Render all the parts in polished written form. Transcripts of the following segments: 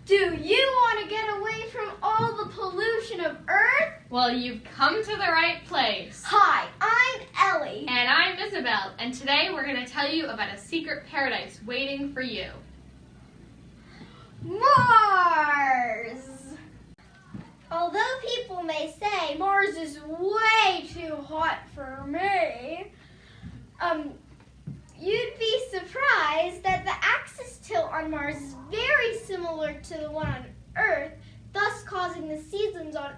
Do you want to get away from all the pollution of Earth? Well, you've come to the right place. Hi, I'm Ellie. And I'm Isabel, and today we're going to tell you about a secret paradise waiting for you. Mars! Although people may say Mars is way too hot for me, you'd be surprised that the axis tilt on Mars is very similar to the one on Earth, thus causing the seasons on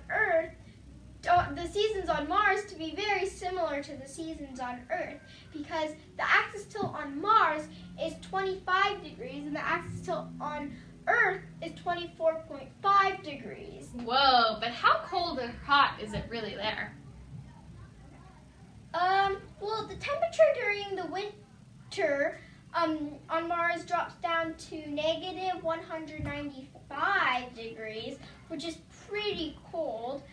Mars to be very similar to the seasons on Earth, because the axis tilt on Mars is 25 degrees and the axis tilt on Earth is 24.5 degrees. Whoa, but how cold or hot is it really there? Well, the temperature during the winter on Mars drops down to negative 195 degrees, which is pretty cold.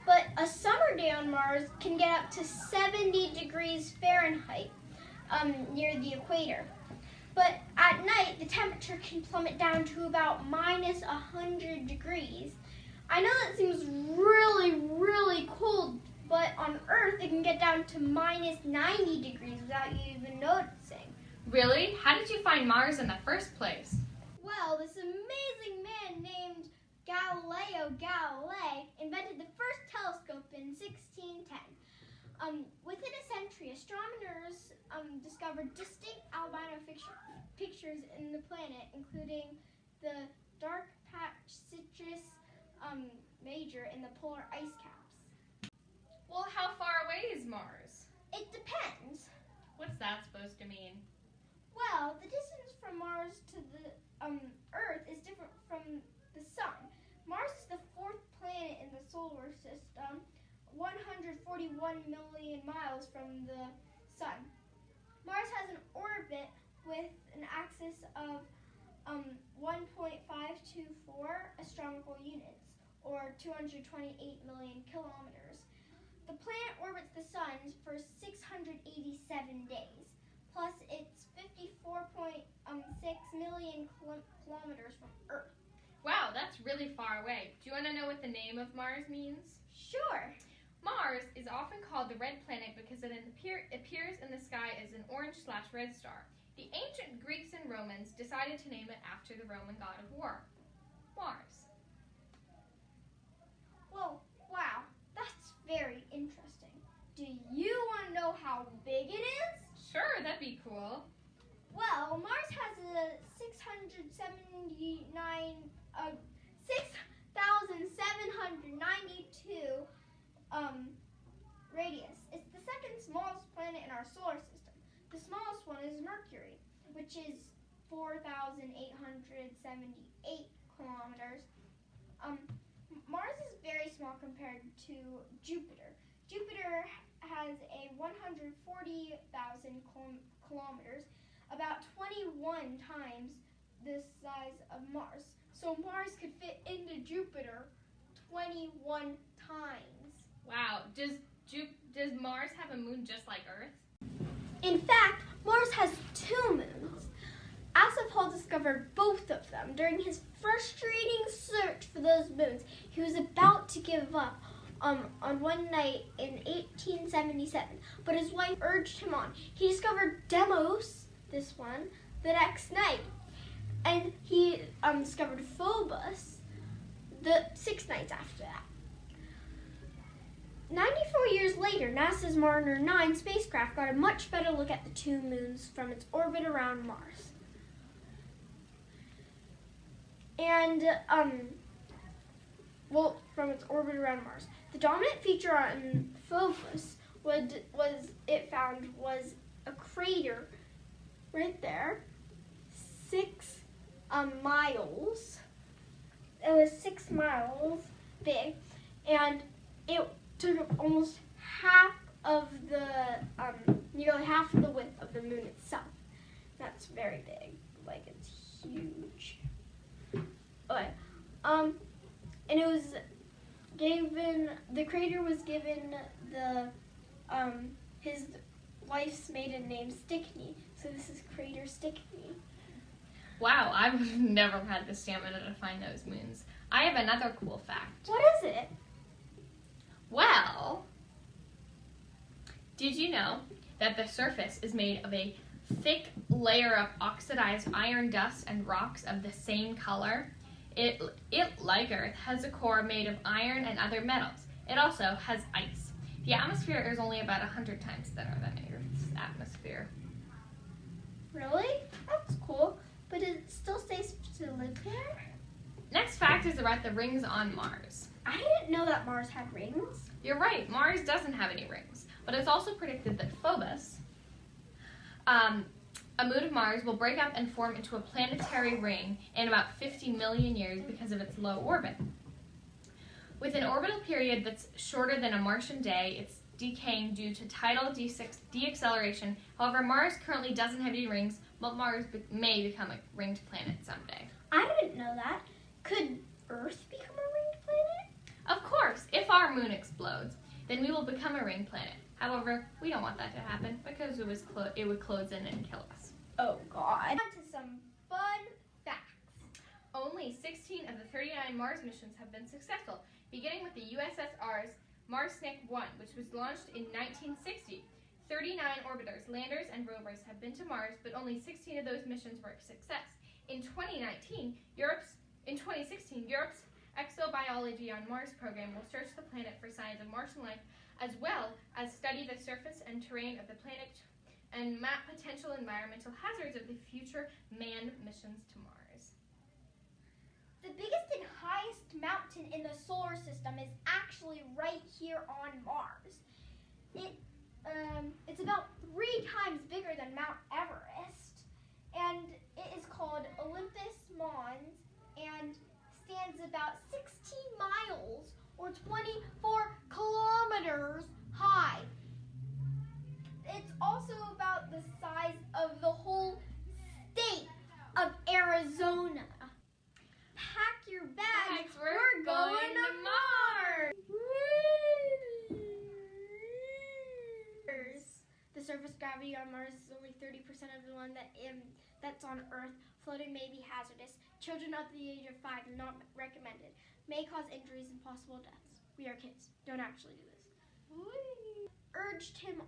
But a summer day on Mars can get up to 70 degrees Fahrenheit near the equator. But at night, the temperature can plummet down to about minus 100 degrees. I know that seems really, really cold, but on Earth, it can get down to minus 90 degrees without you even noticing. Really? How did you find Mars in the first place? Well, this amazing man named Galileo Galilei invented the first telescope in 1610. Within a century, astronomers discovered distinct albino pictures in the planet, including the dark patch Citrus Major in the polar ice caps. Well, how far away is Mars? It depends. What's that supposed to mean? Well, the distance from Mars to the Earth is different from the Sun. Mars is the fourth planet in the solar system, 141 million miles from the Sun. Mars has an orbit with an axis of 1.524 astronomical units, or 228 million kilometers. The planet orbits the Sun for 687 days, plus it's 54.6 million kilometers from Earth. Wow, that's really far away. Do you want to know what the name of Mars means? Sure. Mars is often called the red planet because it appears in the sky as an orange/red star. The ancient Greeks and Romans decided to name it after the Roman god of war, Mars. Well, wow, that's very interesting. Do you want to know how big it is? Sure, that'd be cool. Well, Mars has a 6,792 radius. It's the second smallest planet in our solar system. The smallest one is Mercury, which is 4,878 kilometers. Mars is very small compared to Jupiter. Jupiter has a 140,000 kilometers, about 21 times the size of Mars. So Mars could fit into Jupiter 21 times. Wow, does Mars have a moon just like Earth? In fact, Mars has two moons. Isabel discovered both of them during his frustrating search for those moons. He was about to give up on one night in 1877, but his wife urged him on. He discovered Deimos, this one, the next night, and he discovered Phobos the 6 nights after that. 94 years later, NASA's Mariner 9 spacecraft got a much better look at the two moons from its orbit around Mars. And, from its orbit around Mars. The dominant feature on Phobos was a crater right there, 6 miles. It was 6 miles big, and it took up almost nearly half of the width of the moon itself. That's very big, like it's huge. But, and it was the crater was given his wife's maiden name, Stickney, so this is crater Stickney. Wow, I've never had the stamina to find those moons. I have another cool fact. What is it? Well, did you know that the surface is made of a thick layer of oxidized iron dust and rocks of the same color? It, like Earth, has a core made of iron and other metals. It also has ice. The atmosphere is only about 100 times thinner than Earth's atmosphere. Really? That's cool. But is it still safe to live there? Next fact is about the rings on Mars. I didn't know that Mars had rings. You're right, Mars doesn't have any rings, but it's also predicted that Phobos, a moon of Mars, will break up and form into a planetary ring in about 50 million years because of its low orbit. With an orbital period that's shorter than a Martian day, it's decaying due to tidal deacceleration. However, Mars currently doesn't have any rings, but Mars may become a ringed planet someday. I didn't know that. Could Earth become a ringed planet? Of course, if our moon explodes, then we will become a ring planet. However, we don't want that to happen because it would close in and kill us. Oh, God. On to some fun facts. Only 16 of the 39 Mars missions have been successful, beginning with the USSR's Marsnik-1, which was launched in 1960. 39 orbiters, landers, and rovers have been to Mars, but only 16 of those missions were a success. In 2016, Europe's Exobiology on Mars program will search the planet for signs of Martian life, as well as study the surface and terrain of the planet and map potential environmental hazards of the future manned missions to Mars. The biggest and highest mountain in the solar system is actually right here on Mars. It's about 3 times bigger than Mount Everest, and it is called Olympus Mons and stands about 16 miles or 24 kilometers high. It's also about the size of the whole state of Arizona. Pack your bags, we're going to Mars! The surface gravity on Mars is only 30% of the one that's on Earth. Floating may be hazardous. Children up to the age of 5 not recommended. May cause injuries and possible deaths. We are kids. Don't actually do this. Urged him